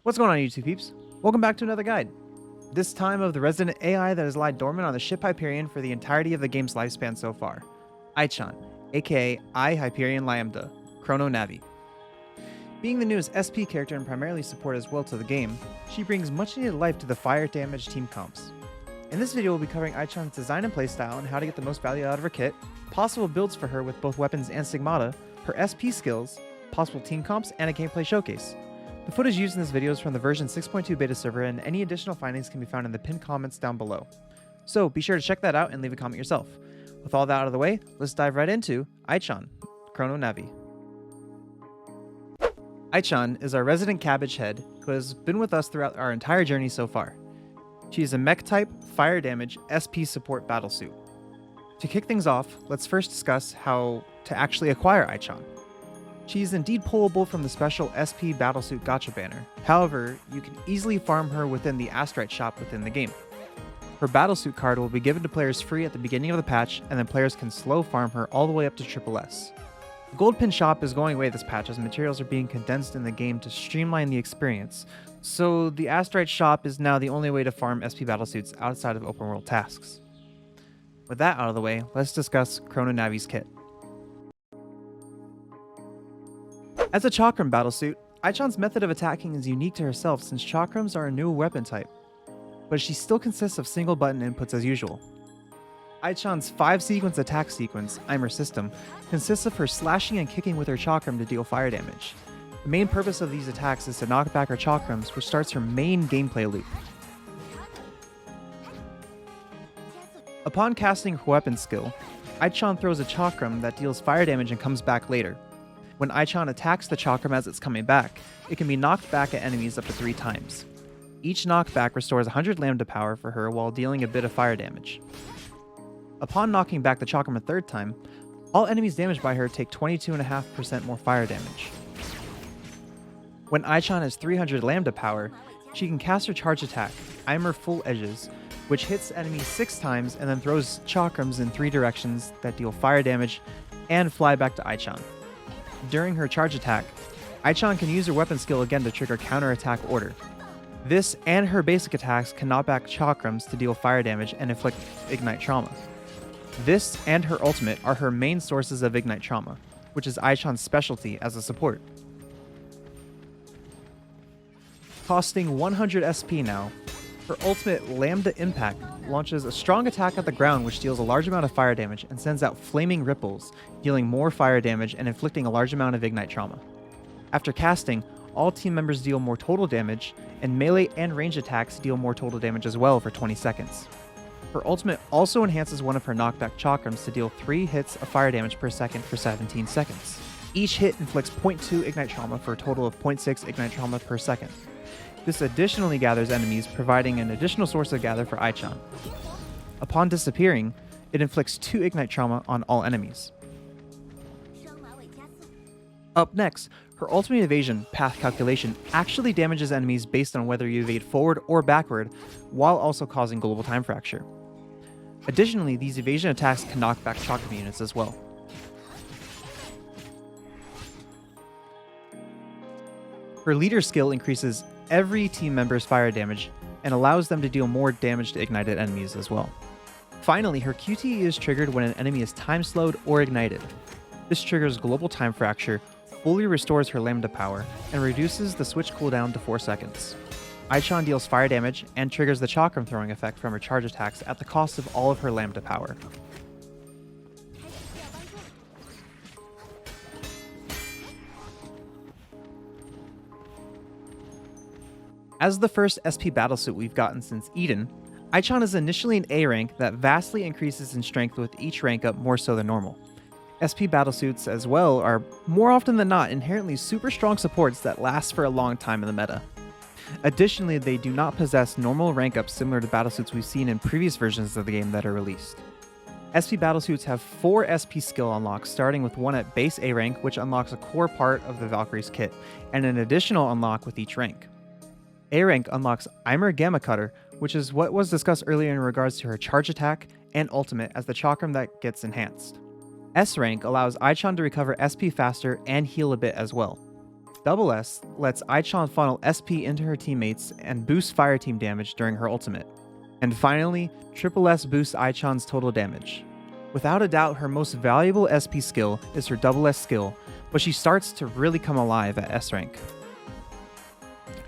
What's going on, YouTube peeps? Welcome back to another guide. This time of the resident AI that has lied dormant on the ship Hyperion for the entirety of the game's lifespan so far. Aichan, aka I Hyperion Lambda, Chrono Navi. Being the newest SP character and primarily support as well to the game, she brings much needed life to the fire damage team comps. In this video, we'll be covering Aichan's design and playstyle and how to get the most value out of her kit, possible builds for her with both weapons and Stigmata, her SP skills, possible team comps, and a gameplay showcase. The footage used in this video is from the version 6.2 beta server, and any additional findings can be found in the pinned comments down below. So be sure to check that out and leave a comment yourself. With all that out of the way, let's dive right into Aichan, Chrono Navi. Aichan is our resident cabbage head who has been with us throughout our entire journey so far. She is a mech type, fire damage, SP support battlesuit. To kick things off, let's first discuss how to actually acquire Aichan. She is indeed pullable from the special SP Battlesuit Gacha banner. However, you can easily farm her within the Astrite shop within the game. Her Battlesuit card will be given to players free at the beginning of the patch, and then players can slow farm her all the way up to SSS. The Gold Pin shop is going away this patch as materials are being condensed in the game to streamline the experience, so the Astrite shop is now the only way to farm SP Battlesuits outside of open world tasks. With that out of the way, let's discuss Chrono Navi's kit. As a Chakram battlesuit, Aichan's method of attacking is unique to herself since Chakrams are a new weapon type, but she still consists of single button inputs as usual. Aichan's 5-sequence attack sequence, I'm her system, consists of her slashing and kicking with her Chakram to deal fire damage. The main purpose of these attacks is to knock back her Chakrams, which starts her main gameplay loop. Upon casting her weapon skill, Aichan throws a Chakram that deals fire damage and comes back later. When Aichan attacks the Chakram as it's coming back, it can be knocked back at enemies up to 3 times. Each knockback restores 100 Lambda power for her while dealing a bit of fire damage. Upon knocking back the Chakram a 3rd time, all enemies damaged by her take 22.5% more fire damage. When Aichan has 300 Lambda power, she can cast her charge attack, I'm her Full Edges, which hits enemies 6 times and then throws Chakrams in 3 directions that deal fire damage and fly back to Aichan. During her charge attack, Aichan can use her weapon skill again to trigger counter-attack order. This and her basic attacks can knock back Chakrams to deal fire damage and inflict Ignite Trauma. This and her ultimate are her main sources of Ignite Trauma, which is Aichan's specialty as a support. Costing 100 SP now, her ultimate Lambda Impact launches a strong attack at the ground which deals a large amount of fire damage and sends out flaming ripples, dealing more fire damage and inflicting a large amount of Ignite Trauma. After casting, all team members deal more total damage, and melee and range attacks deal more total damage as well for 20 seconds. Her ultimate also enhances one of her knockback Chakrams to deal 3 hits of fire damage per second for 17 seconds. Each hit inflicts 0.2 Ignite Trauma for a total of 0.6 Ignite Trauma per second. This additionally gathers enemies, providing an additional source of gather for Aichan. Upon disappearing, it inflicts 2 Ignite Trauma on all enemies. Up next, her ultimate evasion, Path Calculation, actually damages enemies based on whether you evade forward or backward, while also causing global time fracture. Additionally, these evasion attacks can knock back Chakram units as well. Her leader skill increases every team member's fire damage and allows them to deal more damage to ignited enemies as well. Finally, her QTE is triggered when an enemy is time slowed or ignited. This triggers global time fracture, fully restores her Lambda power, and reduces the switch cooldown to 4 seconds. Aichan deals fire damage and triggers the Chakram throwing effect from her charge attacks at the cost of all of her Lambda power. As the first SP battlesuit we've gotten since Eden, Aichan is initially an A rank that vastly increases in strength with each rank up more so than normal. SP battlesuits as well are, more often than not, inherently super strong supports that last for a long time in the meta. Additionally, they do not possess normal rank ups similar to battlesuits we've seen in previous versions of the game that are released. SP battlesuits have 4 SP skill unlocks, starting with one at base A rank, which unlocks a core part of the Valkyries kit, and an additional unlock with each rank. A rank unlocks Eimer Gamma Cutter, which is what was discussed earlier in regards to her charge attack and ultimate as the Chakram that gets enhanced. S rank allows Aichan to recover SP faster and heal a bit as well. Double S lets Aichan funnel SP into her teammates and boost fire team damage during her ultimate. And finally, Triple S boosts Aichan's total damage. Without a doubt, her most valuable SP skill is her Double S skill, but she starts to really come alive at S rank.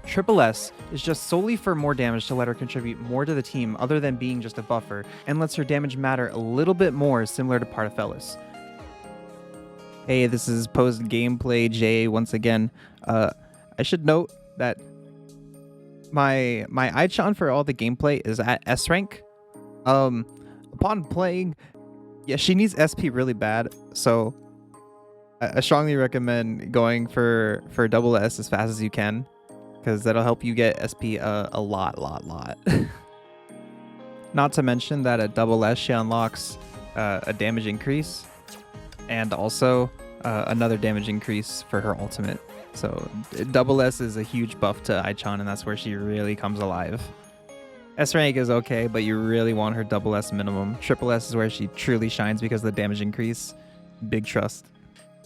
Triple S is just solely for more damage to let her contribute more to the team other than being just a buffer, and lets her damage matter a little bit more, similar to Partafellis. Hey, this is post gameplay J once again. I should note that my Aichan for all the gameplay is at S rank. Upon playing, yeah, she needs SP really bad, so I strongly recommend going for double S as fast as you can, because that'll help you get SP a lot. Not to mention that at double S she unlocks a damage increase, and also another damage increase for her ultimate. So double S is a huge buff to Aichan, and that's where she really comes alive. S rank is okay, but you really want her double S minimum. Triple S is where she truly shines because of the damage increase. Big trust.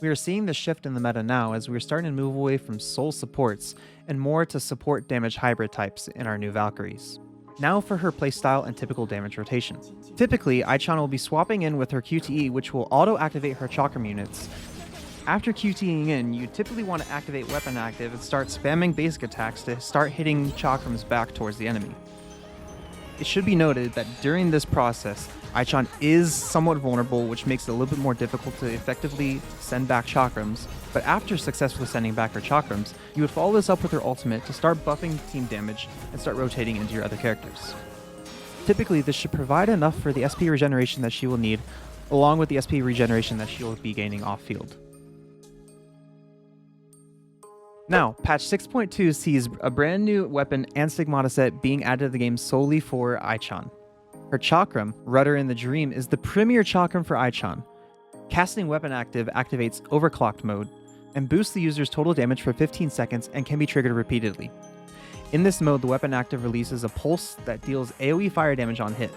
We are seeing the shift in the meta now as we're starting to move away from soul supports and more to support damage hybrid types in our new Valkyries. Now for her playstyle and typical damage rotation. Typically, Aichan will be swapping in with her QTE, which will auto-activate her chakram units. After QTEing in, you typically want to activate weapon active and start spamming basic attacks to start hitting chakrams back towards the enemy. It should be noted that during this process, Aichan is somewhat vulnerable, which makes it a little bit more difficult to effectively send back chakrams, but after successfully sending back her chakrams, you would follow this up with her ultimate to start buffing team damage and start rotating into your other characters. Typically, this should provide enough for the SP regeneration that she will need, along with the SP regeneration that she will be gaining off-field. Now, patch 6.2 sees a brand new weapon and Stigmata set being added to the game solely for Aichan. Her chakram, Rudder in the Dream, is the premier chakram for Aichan. Casting weapon active activates overclocked mode, and boosts the user's total damage for 15 seconds and can be triggered repeatedly. In this mode, the weapon active releases a pulse that deals AoE fire damage on hit.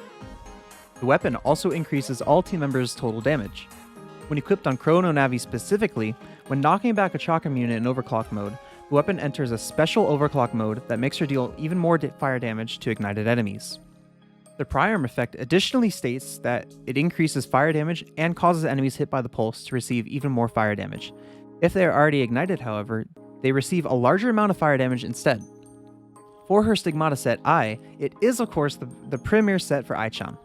The weapon also increases all team members' total damage. When equipped on Chrono Navi specifically, when knocking back a chakram unit in overclock mode, the weapon enters a special overclock mode that makes her deal even more fire damage to ignited enemies. The Priarm effect additionally states that it increases fire damage and causes enemies hit by the pulse to receive even more fire damage. If they are already ignited, however, they receive a larger amount of fire damage instead. For her Stigmata set I, it is of course the premier set for Aichan.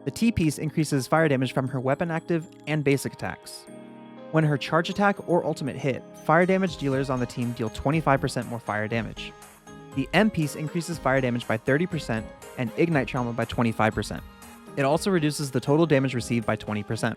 The T-piece increases fire damage from her weapon active and basic attacks. When her charge attack or ultimate hit, fire damage dealers on the team deal 25% more fire damage. The M-piece increases fire damage by 30% and ignite trauma by 25%. It also reduces the total damage received by 20%.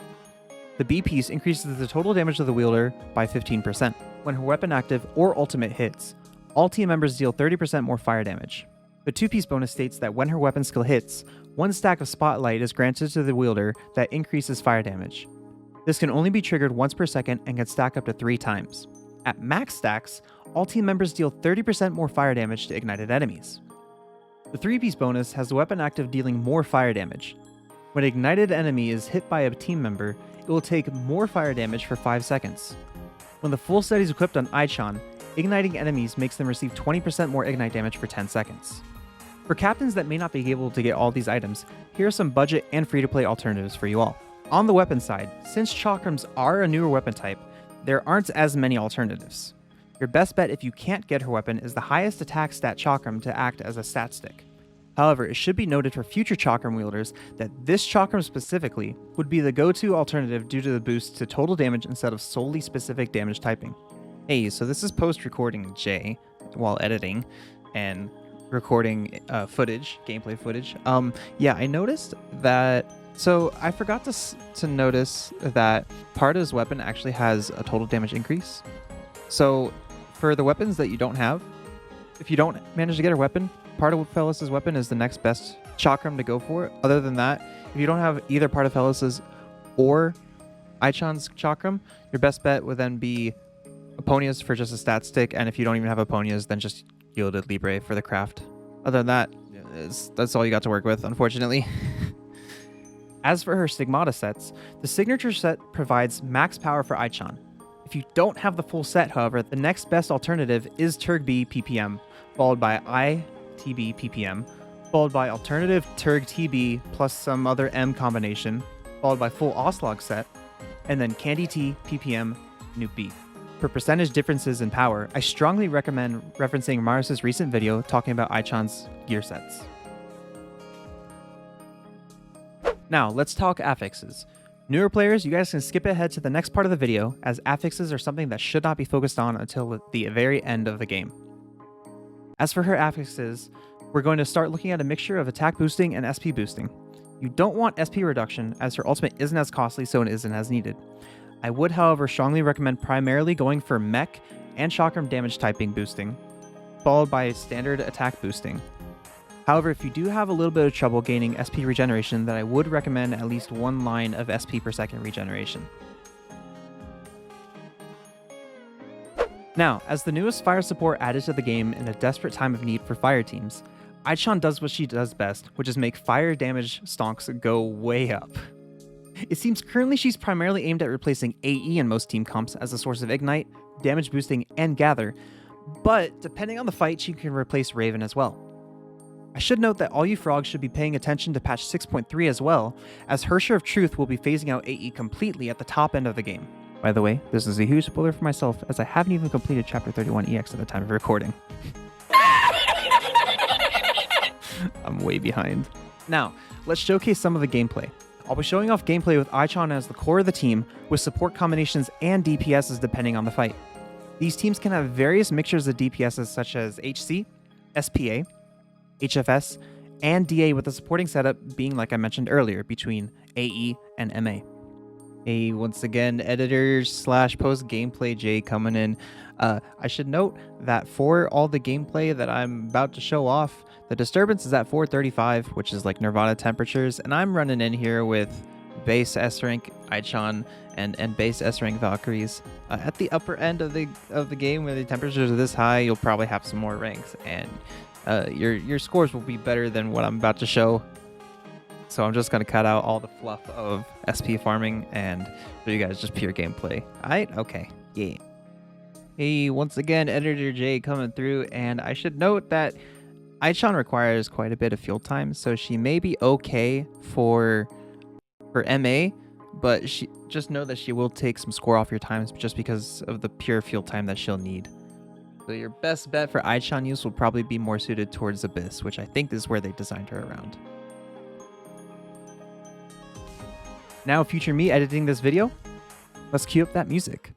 The B-piece increases the total damage of the wielder by 15%. When her weapon active or ultimate hits, all team members deal 30% more fire damage. The 2-piece bonus states that when her weapon skill hits, 1 stack of Spotlight is granted to the wielder that increases fire damage. This can only be triggered once per second and can stack up to 3 times. At max stacks, all team members deal 30% more fire damage to ignited enemies. The 3-piece bonus has the weapon active dealing more fire damage. When an ignited enemy is hit by a team member, it will take more fire damage for 5 seconds. When the full set is equipped on Aichan, igniting enemies makes them receive 20% more ignite damage for 10 seconds. For captains that may not be able to get all these items, here are some budget and free-to-play alternatives for you all. On the weapon side, since chakrams are a newer weapon type, there aren't as many alternatives. Your best bet if you can't get her weapon is the highest attack stat chakram to act as a stat stick. However, it should be noted for future chakram wielders that this chakram specifically would be the go-to alternative due to the boost to total damage instead of solely specific damage typing. Hey, so this is post-recording J while editing and recording gameplay footage. Yeah, I noticed that. So I forgot to notice that Parta's weapon actually has a total damage increase. So for the weapons that you don't have, if you don't manage to get her weapon, Partafellis' weapon is the next best chakram to go for. Other than that, if you don't have either Partafellis' or Aichan's chakram, your best bet would then be Eponia's for just a stat stick, and if you don't even have Eponia's, then just Gilded Libre for the craft. Other than that, that's all you got to work with, unfortunately. As for her Stigmata sets, the signature set provides max power for Aichan. If you don't have the full set, however, the next best alternative is Turg B PPM, followed by ITB PPM, followed by alternative Turg TB plus some other M combination, followed by full Oslog set, and then Candy T PPM Nuke B. For percentage differences in power, I strongly recommend referencing Marius' recent video talking about Aichan's gear sets. Now, let's talk affixes. Newer players, you guys can skip ahead to the next part of the video, as affixes are something that should not be focused on until the very end of the game. As for her affixes, we're going to start looking at a mixture of attack boosting and SP boosting. You don't want SP reduction, as her ultimate isn't as costly, so it isn't as needed. I would, however, strongly recommend primarily going for mech and chakram damage typing boosting, followed by standard attack boosting. However, if you do have a little bit of trouble gaining SP regeneration, then I would recommend at least one line of SP per second regeneration. Now, as the newest fire support added to the game in a desperate time of need for fire teams, Aichan does what she does best, which is make fire damage stonks go way up. It seems currently she's primarily aimed at replacing AE in most team comps as a source of ignite, damage boosting, and gather, but depending on the fight, she can replace Raven as well. I should note that all you frogs should be paying attention to patch 6.3 as well, as Hersher of Truth will be phasing out AE completely at the top end of the game. By the way, this is a huge spoiler for myself, as I haven't even completed Chapter 31 EX at the time of recording. I'm way behind. Now, let's showcase some of the gameplay. I'll be showing off gameplay with Aichan as the core of the team, with support combinations and DPSs depending on the fight. These teams can have various mixtures of DPSs such as HC, SPA, HFS, and DA, with the supporting setup being, like I mentioned earlier, between AE and MA. Hey, once again, editor/post gameplay Jay coming in. I should note that for all the gameplay that I'm about to show off, the disturbance is at 435, which is like Nirvana temperatures, and I'm running in here with base S rank Aichan and base S rank Valkyries. At the upper end of the game, where the temperatures are this high, you'll probably have some more ranks, and your scores will be better than what I'm about to show. So I'm just gonna cut out all the fluff of SP farming and show you guys just pure gameplay. Alright? Okay. Yeah. Hey, once again, Editor J coming through, and I should note that Aichan requires quite a bit of field time, so she may be okay for MA, but just know that she will take some score off your times just because of the pure field time that she'll need. So your best bet for Aichan use will probably be more suited towards Abyss, which I think is where they designed her around. Now, future me editing this video, let's cue up that music.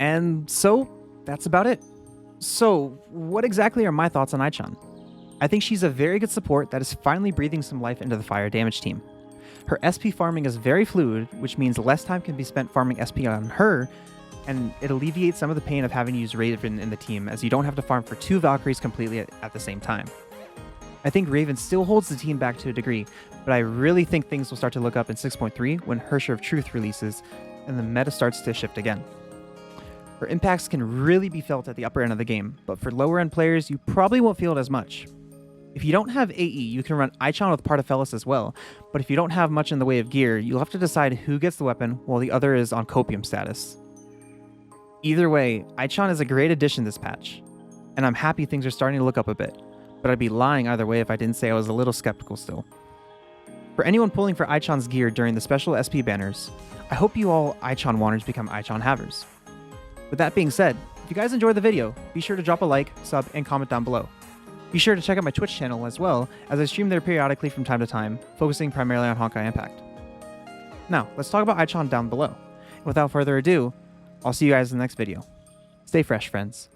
And so, that's about it. So, what exactly are my thoughts on Aichan? I think she's a very good support that is finally breathing some life into the fire damage team. Her SP farming is very fluid, which means less time can be spent farming SP on her, and it alleviates some of the pain of having to use Raven in the team, as you don't have to farm for 2 Valkyries completely at the same time. I think Raven still holds the team back to a degree, but I really think things will start to look up in 6.3 when Hersher of Truth releases, and the meta starts to shift again. Her impacts can really be felt at the upper end of the game, but for lower end players, you probably won't feel it as much. If you don't have AE, you can run Aichan with Partiphelus as well, but if you don't have much in the way of gear, you'll have to decide who gets the weapon while the other is on copium status. Either way, Aichan is a great addition this patch, and I'm happy things are starting to look up a bit, but I'd be lying either way if I didn't say I was a little skeptical still. For anyone pulling for Aichan's gear during the special SP banners, I hope you all Aichan wanners become Aichan havers. With that being said, if you guys enjoyed the video, be sure to drop a like, sub, and comment down below. Be sure to check out my Twitch channel as well, as I stream there periodically from time to time, focusing primarily on Honkai Impact. Now, let's talk about Aichan down below. And without further ado, I'll see you guys in the next video. Stay fresh, friends.